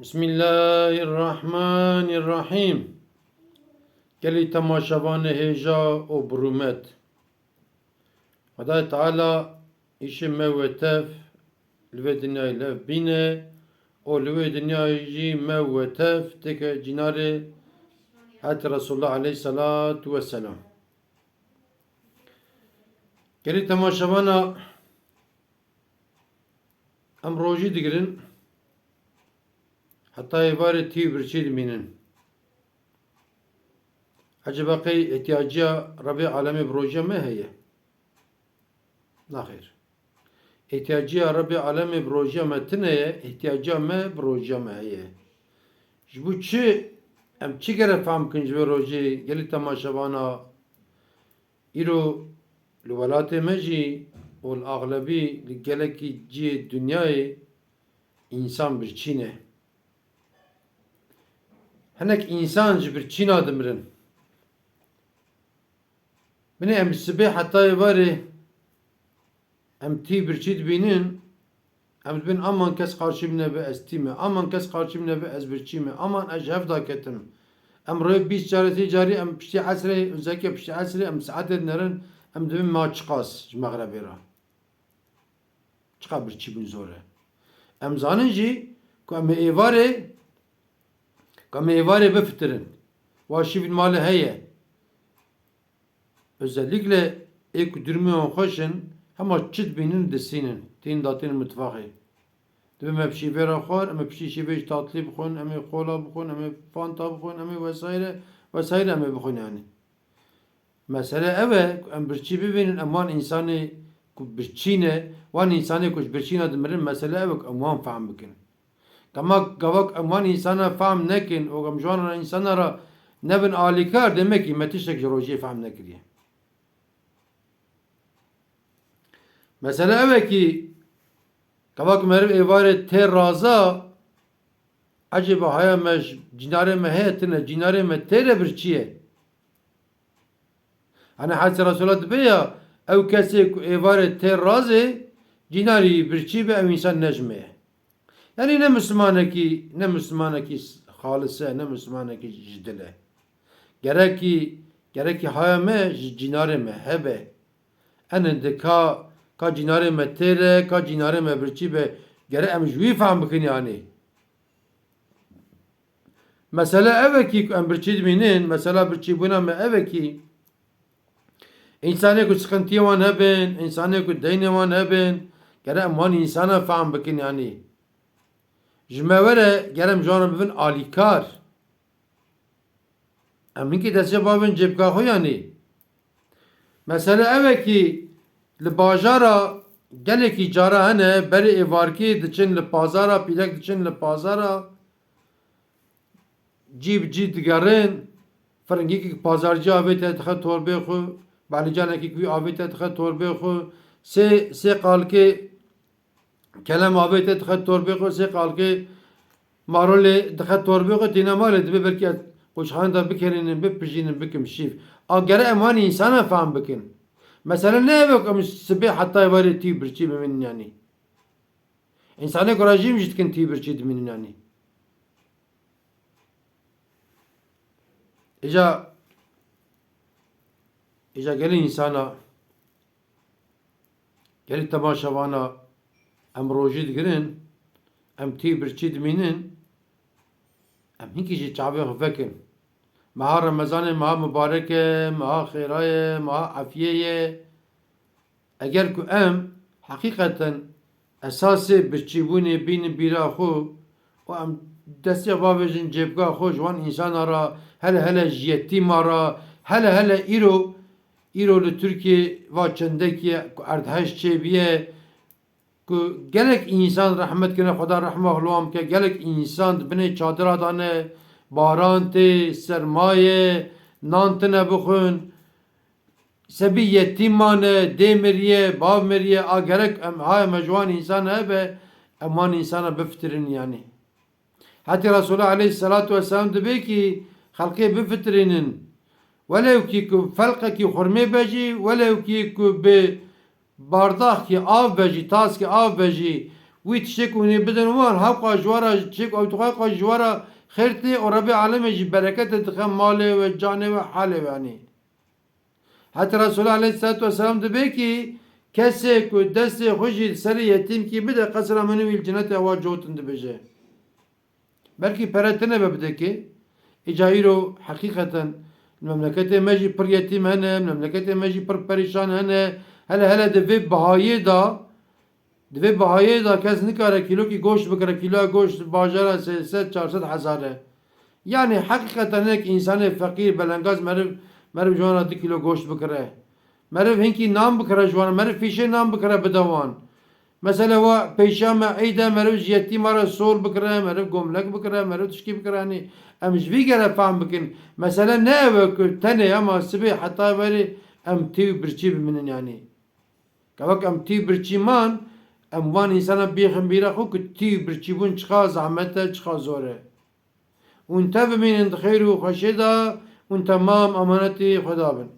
Bismillahirrahmanirrahim. Gelî temaşavanê hêja û birûmet. Xwedayê Teala îşê me ve tev li vê dinyayê lev bîne û li vê dinyayê jî me ve tev têke cînarê Hazreti Resulullah aleyhissalatu vesselam. Gelî temaşavana em rojî digirin heta êvarê tî birçî dimînin. Hecî beqî ihtiyaciya Rabê alemê bi roja me heye? Naxêr. İhtiyaciya Rabê alemê bi roja me tune ye, ihtiyaciya me bi roja me heye. Ji bo çi em çi gere fehm bikin ji vê rojê gelî temaşevana îro li welatê me jî û li axlebî li gelekî cihê dunyayê însan birçîne. Hinek însan ji birçîna dimirin. Binê em sibê heta êvarê em tî birçî dibînin, em dibin aman kes qarşî min nebe ez tî me, aman kes qarşî min nebe ez birçî me, aman ez ji hev daketim. Em rêv 20 carê carî em piştî esrê, zeke piştî esrê em saetê dinerin, em dibin ma çiqas ji meğrebê re. Çiqa birçî bûn zor e. Em zanin jî ku em ê êvarê bifitirin. Wa şîvên malê heye. Özellikle ê ku durmuyan xweşin hema çi dibînin disînin. Tên datên mitfaqê. Dibin me pişîvê re xwar, em ê piştî şîvê ji tatlî bixwin, em ê kola bixwin, em ê fanta bixwin, em ê vesaire vesaire em ê bixwin yani. Mesele ev e ku em birçî bibînin em wan însanê ku birçîne, wan însanê ku ji birçîna dimirin mesele ev e ku em wan fehm bikin. Gavak em wan însana fehm nekin û em ji wan însana re nebin alîkar demekî me tiştek ji rojê fehm nekiriye. Mesele ev e ki gavak meriv êvarê tê raza ecêba haya me ji cînarê me heye tune cînarê me tê re birçî ye. Hani Hazreti Resulullah dibe ya ew kesê ku êvarê tê razê cînarî birçî be ew însan nejmeye. Yani ne Müslümanekî halise, ne Müslümanekî ji dile. Gerekî haya me ji cînarê me hebe. Eninde ka cînarê me tê re, ka cînarê me birçî be. Gerek em ji wî fehm bikin yani. Mesele ev e ki em birçî dibînin, mesela birçîbûna me ev e ki însanê ku sıkıntiyê wan hebin, însanê ku deynê wan hebin, gerek em wan însana fehm bikin yani. Ji me were gerek em ji wan re bibin alîkar. Em hinkî destçe bavên cêbka xwe yani. Mesele ev e ki li bajara gelekî cara hene berê êvarkê diçin li pazara, pîlek diçin li pazara cî bi cî digerin, firengekî pazarcı avê te dixe torbê xwe, balîcanekî wî avê te dixe torbê xwe, sê qalkê kelem avê te dixe torbê xwe, sê qalkê marolê dixe torbê xwe tîne malê dibe belkî ez qoşxanê de bikerînim, bipijînim, bikim şîv. A gerek em wan însana fehm bikin. Mesela ne ev em sibê heta êvarê tî birçî bimînin yani. İnsanê ku re jî dikin tî birçî dimînin yani. Îja gelê însana gelê temaşevana em rojî digirin, em tî birçî dimînin, em hinkî jî çavê xwe vekin. Meha Remezanê meha mübarek e, meha xêra ye, meha efiyê ye. Eger ku em heqîqeten esasê birçîbûnê bînin bîra xwe û em destê bavêjin cêbka xwe ji wan însana re hele ji yetîma re hele îro li Tirkiye va çendekî ku erdheş çêbiye ku gelek însan rehmet kine Xweda rehma hilwan bike gelek însan dibinê çadira dane baran tê sermaye nan tune bixwin sebî yetîmane dê miriye bav miriye a gerek em haya me ji wan însan hebe em wan însana bifitirin yani. Hatî Resulullah aleyhissalatu vesselam dibe ki xelkê bifitirînin welew kî ku felqekî xurmê bejî welew kî ku bi bardaxkî av bejî taskî av bejî وی تشک و هنی بدن وان حقا جوارا تشک او تخاقا جوارا خیرتی و ربی عالم جی برکت دخم ماله و جانه و حاله وانی حتی رسول علیه السلام دبی کی کسی که دست خوشی سر یتیم کی بده قصر منوی الجنت هوا جوتن دبیجه بلکه پرتنه ببده کی اجایی رو حقیقتا المملكة ماجي پر يتيم هنا المملكة ماجي پر پریشان هنا هلا دفي بهايي دا کس نکاره کیلو کی گوشت بکره کیلو گوشت باجره 300-400 هزاره yani hakikaten ek insan fakir belengaz merv jwana 2 kilo goşt bikire merv hinki nam bikire jwana merv fişe nam bikire bidawan mesela wa peşame eyde merv jiyeti mara sol bikire merv gomlek bikire merv tişki bikire hani em jvi gere fahm bikin mesela ne ev tane ama sibi hatta veri em tiv birçi biminin yani kavak em tiv birçi man em van insana bixin bira xu ki tiv birçi bun çıka zahmete çıka zore وانت بمين خير وخشدا وانت تمام امانتي خدا بن